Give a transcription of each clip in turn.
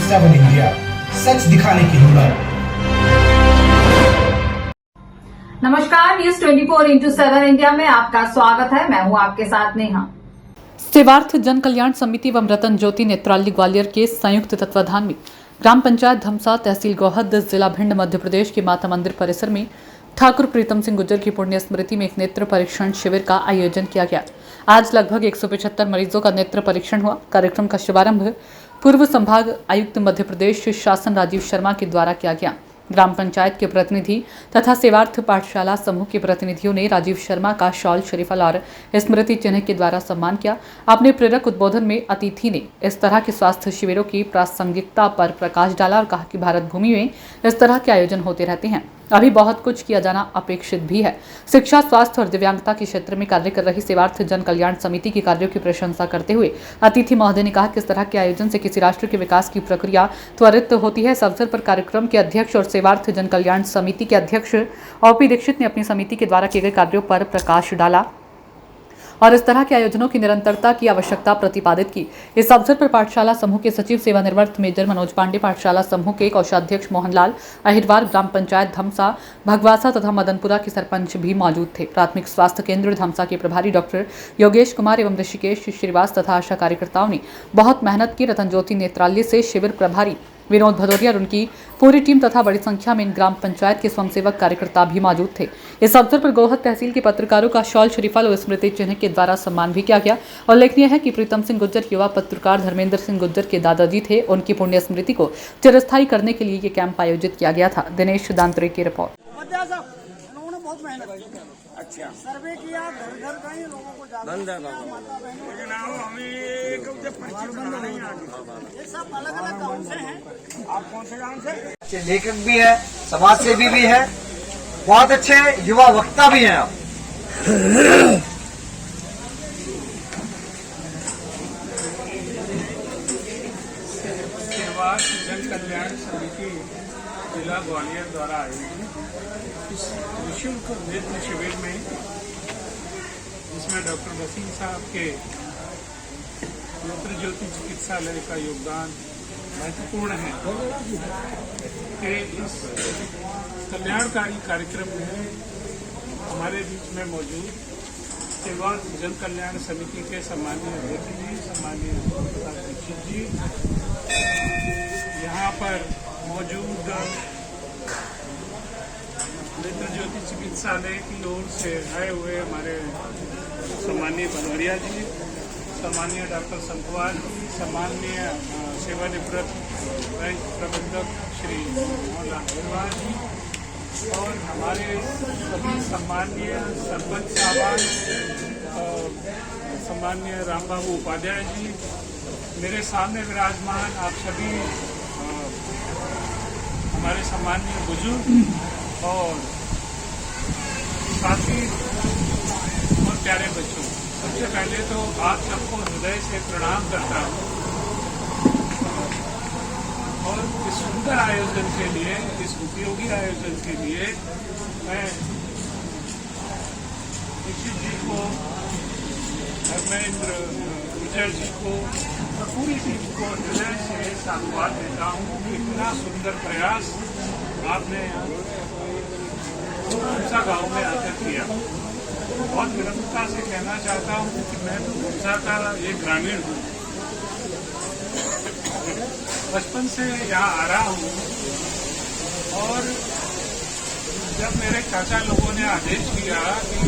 7 India, सच दिखाने की हिम्मत। नमस्कार, न्यूज 24/7 इंडिया में आपका स्वागत है। मैं हूं आपके साथ नेहा। सेवार्थ जन कल्याण समिति व रतन ज्योति नेत्राली ग्वालियर के संयुक्त तत्वाधान में ग्राम पंचायत धमसा, तहसील गोहद, जिला भिंड, मध्य प्रदेश के माता मंदिर परिसर में ठाकुर प्रीतम सिंह गुर्जर की पुण्य स्मृति में एक नेत्र परीक्षण शिविर का आयोजन किया गया। आज लगभग 175 मरीजों का नेत्र परीक्षण हुआ। कार्यक्रम का शुभारंभ पूर्व संभाग आयुक्त मध्य प्रदेश शासन राजीव शर्मा के द्वारा किया गया। ग्राम पंचायत के प्रतिनिधि तथा सेवार्थ पाठशाला समूह के प्रतिनिधियों ने राजीव शर्मा का शॉल, श्रीफल और स्मृति चिन्ह के द्वारा सम्मान किया। अपने प्रेरक उद्बोधन में अतिथि ने इस तरह के स्वास्थ्य शिविरों की प्रासंगिकता पर प्रकाश डाला और कहा कि भारत भूमि में इस तरह के आयोजन होते रहते हैं। अभी बहुत कुछ किया जाना अपेक्षित भी है। शिक्षा, स्वास्थ्य और दिव्यांगता के क्षेत्र में कार्य कर रही सेवार्थ जन कल्याण समिति के कार्यों की प्रशंसा करते हुए अतिथि महोदय ने कहा कि इस तरह के आयोजन से किसी राष्ट्र के विकास की प्रक्रिया त्वरित होती है। इस अवसर पर कार्यक्रम के अध्यक्ष और सेवार्थ जन कल्याण समिति के अध्यक्ष ओपी दीक्षित ने अपनी समिति के द्वारा किए गए कार्यों पर प्रकाश डाला और इस तरह के आयोजनों की निरंतरता की आवश्यकता प्रतिपादित की। इस अवसर पर पाठशाला समूह के सचिव सेवानिवृत्त मेजर मनोज पांडे, पाठशाला समूह के कोषाध्यक्ष मोहनलाल अहिरवार, ग्राम पंचायत धमसा, भगवासा तथा मदनपुरा के सरपंच भी मौजूद थे। प्राथमिक स्वास्थ्य केंद्र धमसा के प्रभारी डॉक्टर योगेश कुमार एवं ऋषिकेश श्रीवास तथा आशा कार्यकर्ताओं ने बहुत मेहनत की। रतन ज्योति नेत्रालय से शिविर प्रभारी विनोद भदौरिया और उनकी पूरी टीम तथा बड़ी संख्या में इन ग्राम पंचायत के स्वयंसेवक कार्यकर्ता भी मौजूद थे। इस अवसर पर गोहद तहसील के पत्रकारों का शॉल, श्रीफल और स्मृति चिन्ह के द्वारा सम्मान भी किया गया। उल्लेखनीय है कि प्रीतम सिंह गुर्जर युवा पत्रकार धर्मेंद्र सिंह गुर्जर के दादाजी थे। उनकी पुण्य स्मृति को चिरस्थायी करने के लिए ये कैंप आयोजित किया गया था। दिनेश दांतरे की रिपोर्ट। बहुत मेहनत की। अच्छा, सर्वे किया, घर घर गए, लोगों को जागरूक किया, माता बहनों लेकिन ये सब अलग अलग गाँव से हैं। आप कौन से गाँव से? लेखक भी है, समाज सेवी भी है, बहुत अच्छे युवा वक्ता भी हैं आप। सेवार्थ जन कल्याण समिति जिला ग्वालियर द्वारा आयोजित इस निःशुल्क नेत्र शिविर में, जिसमें डॉक्टर वसीम साहब के नेत्र ज्योति चिकित्सालय का योगदान महत्वपूर्ण है कि इस कल्याणकारी कार्यक्रम में हमारे बीच में मौजूद सेवार्थ जन कल्याण समिति के सम्मानीय अध्यक्ष जी, सम्मानीय दीक्षित जी, यहाँ पर मौजूद नेत्र ज्योति चिकित्सालय की ओर से आए हुए हमारे सम्मानीय भदौरिया जी, सम्मानीय डॉक्टर संतवाल जी, सम्मानीय सेवानिवृत्त बैंक प्रबंधक श्री मोहनलाल अहिरवार जी और हमारे सभी सम्मानीय सरपंच साहबान, सम्मानीय राम बाबू उपाध्याय जी, मेरे सामने विराजमान आप सभी हमारे सम्मानीय बुजुर्ग और साथी और प्यारे बच्चों, सबसे पहले तो आप सबको हृदय से प्रणाम करता हूँ और इस सुंदर आयोजन के लिए, इस उपयोगी आयोजन के लिए मैं दीक्षित जी को, धर्मेंद्र गुर्जर जी को और पूरी टीम को हृदय से साधुवाद देता हूँ कि इतना सुंदर प्रयास आपने धमसा गांव में आकर किया। बहुत विनम्रता से कहना चाहता हूँ कि मैं तो धमसा का एक ग्रामीण हूँ, बचपन से यहाँ आ रहा हूँ और जब मेरे चाचा लोगों ने आदेश किया कि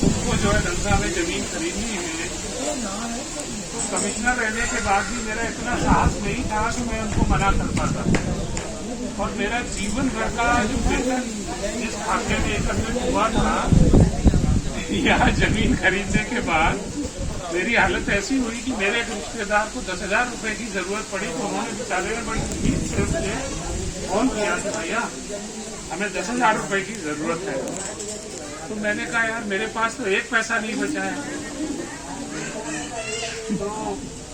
उनको जो है धमसा में जमीन खरीदनी है, तो कमिश्नर रहने के बाद भी मेरा इतना साहस नहीं था कि मैं उनको मना कर पाता और मेरा जीवन भर का जो वेतन जिस खाते में एकत्रित हुआ था, यहाँ जमीन खरीदने के बाद मेरी हालत ऐसी हुई कि मेरे एक रिश्तेदार को 10,000 रुपए की जरूरत पड़ी, तो उन्होंने बेचारे ने बड़ी उम्मीद से मुझे फोन किया कि भैया हमें 10,000 रुपए की जरूरत है। तो मैंने कहा यार मेरे पास तो एक पैसा नहीं बचा है। तो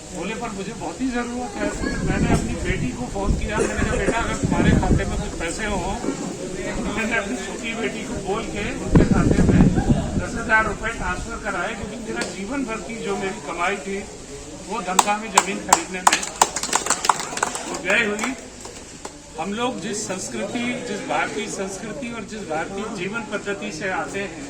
बोले पर मुझे बहुत ही जरूरत है। तो मैंने अपनी बेटी को फोन किया, मैंने कहा बेटा अगर तुम्हारे खाते में कुछ पैसे हो, तो मैंने अपनी छोटी बेटी को बोल के उनके खाते में 10,000 रुपए ट्रांसफर कराए, क्योंकि मेरा जीवन भर की जो मेरी कमाई थी वो धमसा में जमीन खरीदने में तो गए हुई हम लोग जिस भारतीय संस्कृति और जिस भारतीय जीवन पद्धति से आते हैं,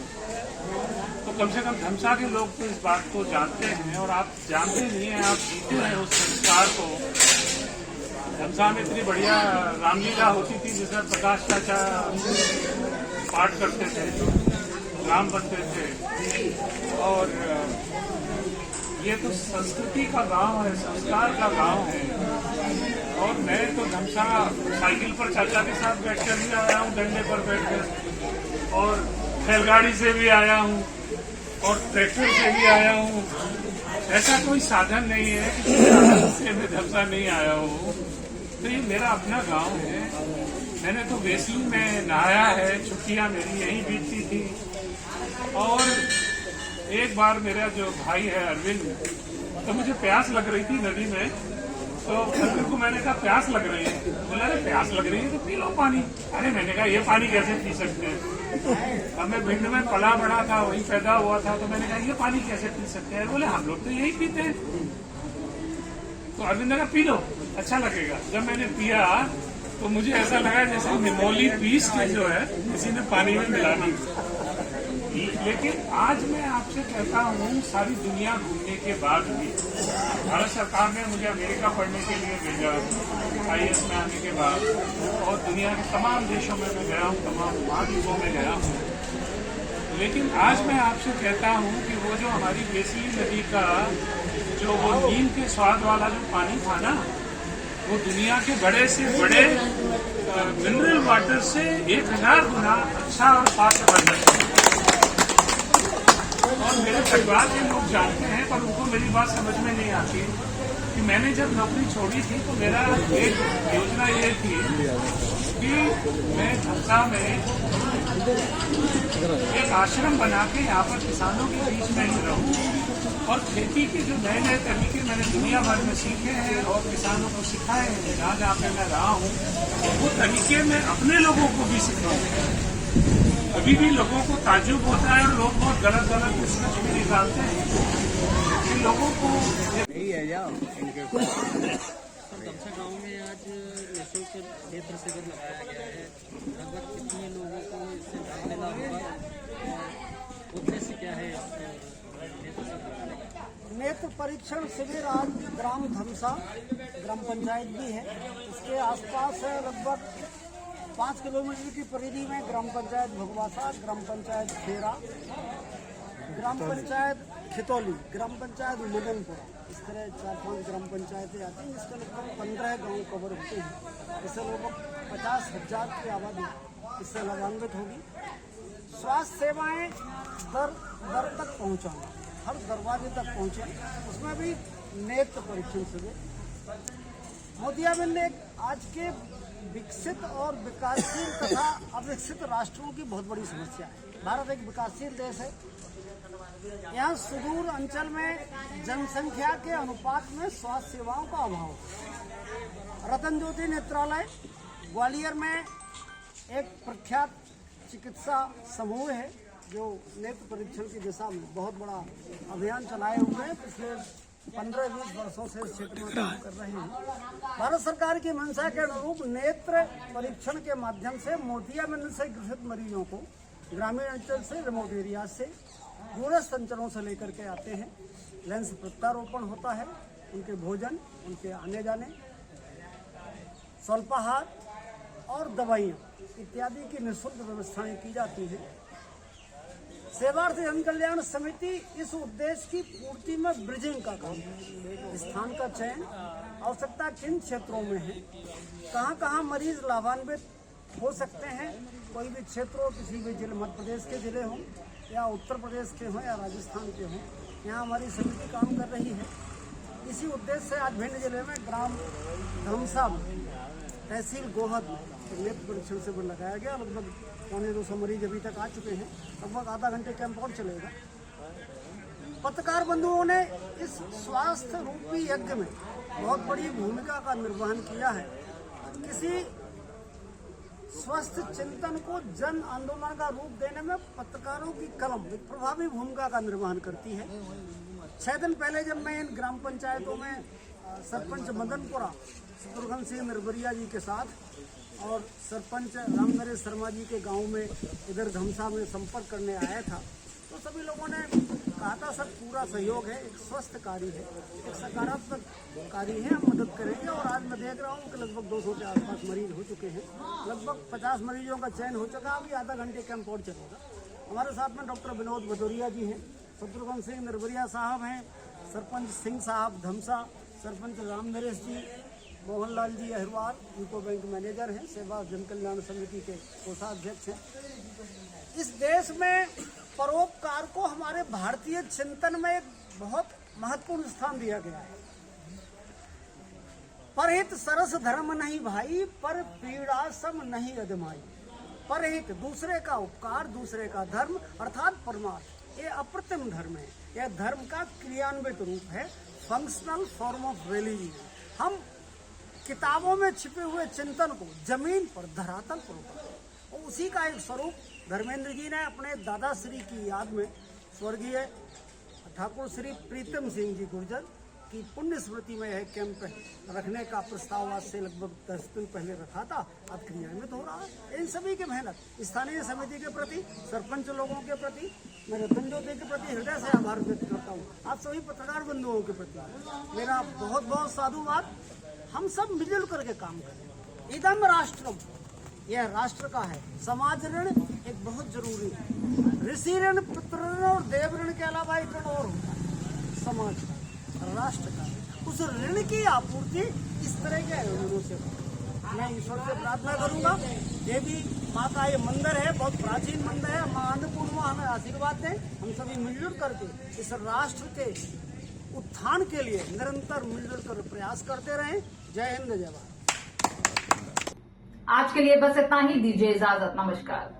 तो कम से कम धमसा के लोग तो इस बात को जानते हैं। और आप जानते नहीं हैं, आप जीते हैं उस संस्कार को। धमसा में इतनी बढ़िया रामलीला होती थी जिसमें प्रकाश चाचा पाठ करते थे, राम बनते थे। और ये तो संस्कृति का गांव है, संस्कार का गांव है। और मैं तो धमसा साइकिल पर चाचा के साथ बैठकर भी आया हूँ, डंडे पर बैठकर, और बैलगाड़ी से भी आया हूँ, और ट्रैक्टर से भी आया हूँ। ऐसा कोई साधन नहीं है कि मैं धमसा नहीं आया हूँ। तो ये मेरा अपना गांव है। मैंने तो वेसली में नहाया है, छुट्टियां मेरी यहीं बीतती थी। और एक बार मेरा जो भाई है अरविंद, तो मुझे प्यास लग रही थी नदी में, तो अरविंद को मैंने कहा प्यास लग रही है। बोला अरे प्यास लग रही है तो पी लो पानी। अरे मैंने कहा ये पानी कैसे पी सकते हैं? अब मैं भिंड में पला बड़ा था, वहीं पैदा हुआ था, तो मैंने कहा ये पानी कैसे पी सकते हैं? बोले हम लोग तो यही पीते हैं। तो अरविंद ने कहा पी लो, अच्छा लगेगा। जब मैंने पिया तो मुझे ऐसा लगा जैसे निमोली पीस के जो है किसी ने पानी में मिला दी। लेकिन आज मैं आपसे कहता हूँ, सारी दुनिया घूमने के बाद भी भारत सरकार ने मुझे अमेरिका पढ़ने के लिए भेजा IAS में आने के बाद, और दुनिया के तमाम देशों में मैं गया हूँ, तमाम महाद्वीपों में गया हूँ। लेकिन आज मैं आपसे कहता हूँ कि वो जो हमारी वेसली नदी का जो वो नीम के स्वाद वाला जो पानी था ना, वो दुनिया के बड़े से बड़े मिनरल वाटर से 1000 गुना अच्छा और स्वास्थ्यवर्धक है। और मेरे परिवार के लोग जानते हैं, पर उनको मेरी बात समझ में नहीं आती कि मैंने जब नौकरी छोड़ी थी तो मेरा एक योजना ये थी कि मैं धमसा में एक आश्रम बना के यहाँ पर किसानों के बीच में ही रहूं, और खेती के जो नए नए तरीके मैंने दुनिया भर में सीखे हैं और किसानों को सिखाए हैं, जहाँ जहाँ पे मैं रहा हूँ वो तरीके मैं अपने लोगों को भी सिखाऊं। अभी भी लोगों को ताज्जुब होता है और लोग बहुत गलत रिसर्च भी निकालते हैं। इन लोगों को यही है या धमसा गांव में आज निःशुल्क नेत्र शिविर लगाया गया है। लगभग कितने लोगों को इससे लाभ मिला होगा? उद्देश्य क्या है नेत्र परीक्षण शिविर? आज ग्राम धमसा ग्राम पंचायत भी है, इसके आसपास है लगभग 5 किलोमीटर की परिधि में ग्राम पंचायत भगवासा, ग्राम पंचायत खेरा, ग्राम पंचायत खितौली, ग्राम पंचायत मुगनपुरा, इस तरह 4-5 ग्राम पंचायतें आती हैं, जिसके लगभग 15 गांव कवर होते हैं। इससे लगभग 50,000 की आबादी इससे लाभान्वित होगी। स्वास्थ्य सेवाएं दर तक पहुंचाना, हर दरवाजे तक पहुंचे, उसमें भी नेत्र परीक्षण शिविर। मोतियाबिंद ने आज के विकसित और विकासशील तथा अविकसित राष्ट्रों की बहुत बड़ी समस्या है। भारत एक विकासशील देश है। यहाँ सुदूर अंचल में जनसंख्या के अनुपात में स्वास्थ्य सेवाओं का अभाव है। रतन ज्योति नेत्रालय ग्वालियर में एक प्रख्यात चिकित्सा समूह है जो नेत्र परीक्षण की दिशा में बहुत बड़ा अभियान चलाए हुए हैं। पिछले 15-20 वर्षों से इस क्षेत्र में काम कर रहे हैं। भारत सरकार की मंशा के अनुरूप नेत्र परीक्षण के माध्यम से मोतियाबिंद से ग्रसित मरीजों को ग्रामीण अंचल से, रिमोट एरिया से, दूरस्थ अंचलों से लेकर के आते हैं। लेंस प्रत्यारोपण होता है, उनके भोजन, उनके आने जाने, स्वल्पाहार और दवाइयाँ इत्यादि की निःशुल्क व्यवस्थाएं की जाती हैं। सेवार्थी जन कल्याण समिति इस उद्देश्य की पूर्ति में ब्रिजिंग का काम है। स्थान का चयन, आवश्यकता किन क्षेत्रों में है, कहाँ मरीज लाभान्वित हो सकते हैं, कोई भी क्षेत्र हो, किसी भी जिले, मध्य प्रदेश के जिले हों या उत्तर प्रदेश के हों या राजस्थान के हों, यहाँ हमारी समिति काम कर रही है। इसी उद्देश्य से आज भिंड जिले में ग्राम धमसा में तहसील गोहद में नेत्र परीक्षण शिविर लगाया गया। लगभग 200 मरीज अभी तक आ चुके हैं। लगभग आधा घंटे कैंप और चलेगा। पत्रकार बंधुओं ने इस स्वास्थ्य रूपी यज्ञ में बहुत बड़ी भूमिका का निर्वहन किया है। किसी स्वस्थ चिंतन को जन आंदोलन का रूप देने में पत्रकारों की कलम एक प्रभावी भूमिका का निर्वहन करती है। 6 दिन पहले जब मैं इन ग्राम पंचायतों में सरपंच मदनपुरा शत्रुघ्न सिंह निर्बरिया जी के साथ और सरपंच राम नरेश शर्मा जी के गांव में इधर धमसा में संपर्क करने आया था। तो सभी लोगों ने कहा था सर पूरा सहयोग है, एक स्वस्थ कार्य है, एक सकारात्मक कार्य है, हम मदद करेंगे। और आज मैं देख रहा हूँ कि लगभग 200 के आसपास मरीज हो चुके हैं, लगभग 50 मरीजों का चयन हो चुका। अभी आधा घंटे कैंप और चलेगा। हमारे साथ में डॉक्टर विनोद भदौरिया जी हैं, शत्रुघ्न सिंह निर्बरिया साहब हैं, सरपंच सिंह साहब धमसा, सरपंच राम नरेश जी, Mohanlal ji Ahirwar UCO bank manager हैं, सेवा जन कल्याण समिति के कोषाध्यक्ष हैं। इस देश में परोपकार को हमारे भारतीय चिंतन में एक बहुत महत्वपूर्ण स्थान दिया गया है। परहित सरस धर्म नहीं भाई, पर पीड़ा सम नहीं अदमाई। परहित दूसरे का उपकार, दूसरे का धर्म अर्थात परमार्थ, ये अप्रतिम धर्म है। यह धर्म का क्रियान्वित रूप है, फंक्शनल फॉर्म ऑफ रिलीजन। हम किताबों में छिपे हुए चिंतन को जमीन पर धरातल पर उतारते, और उसी का एक स्वरूप धर्मेंद्र जी ने अपने दादाश्री की याद में स्वर्गीय ठाकुर श्री प्रीतम सिंह जी गुर्जर की पुण्य स्मृति में यह कैंप रखने का प्रस्ताव आज से लगभग 10 दिन पहले रखा था। अब क्रियान्वित हो रहा है। इन सभी के मेहनत, स्थानीय समिति के प्रति, सरपंच लोगों के प्रति, मैं रतन ज्योति के प्रति हृदय से आभार व्यक्त करता हूँ। आप सभी पत्रकार बंधुओं के प्रति मेरा बहुत बहुत साधुवाद। हम सब मिलजुल करके काम करें। इदम राष्ट्रम, यह राष्ट्र का है। समाज ऋण एक बहुत जरूरी है। ऋषि ऋण, पुत्र ऋण और देव ऋण के अलावा एक ऋण और होता है, समाज का, राष्ट्र का। उस ऋण की आपूर्ति इस तरह के आयोजनों से हो। मैं ईश्वर से प्रार्थना करूंगा, देवी माँ का ये मंदिर है, बहुत प्राचीन मंदिर है, माँ अन्नपूर्णा हमें आशीर्वाद दें। हम सभी मिलजुल करके इस राष्ट्र के उत्थान के लिए निरंतर मिलजुल कर प्रयास करते रहें। जय हिंद, जय भारत। आज के लिए बस इतना ही। दीजिए इजाजत। नमस्कार।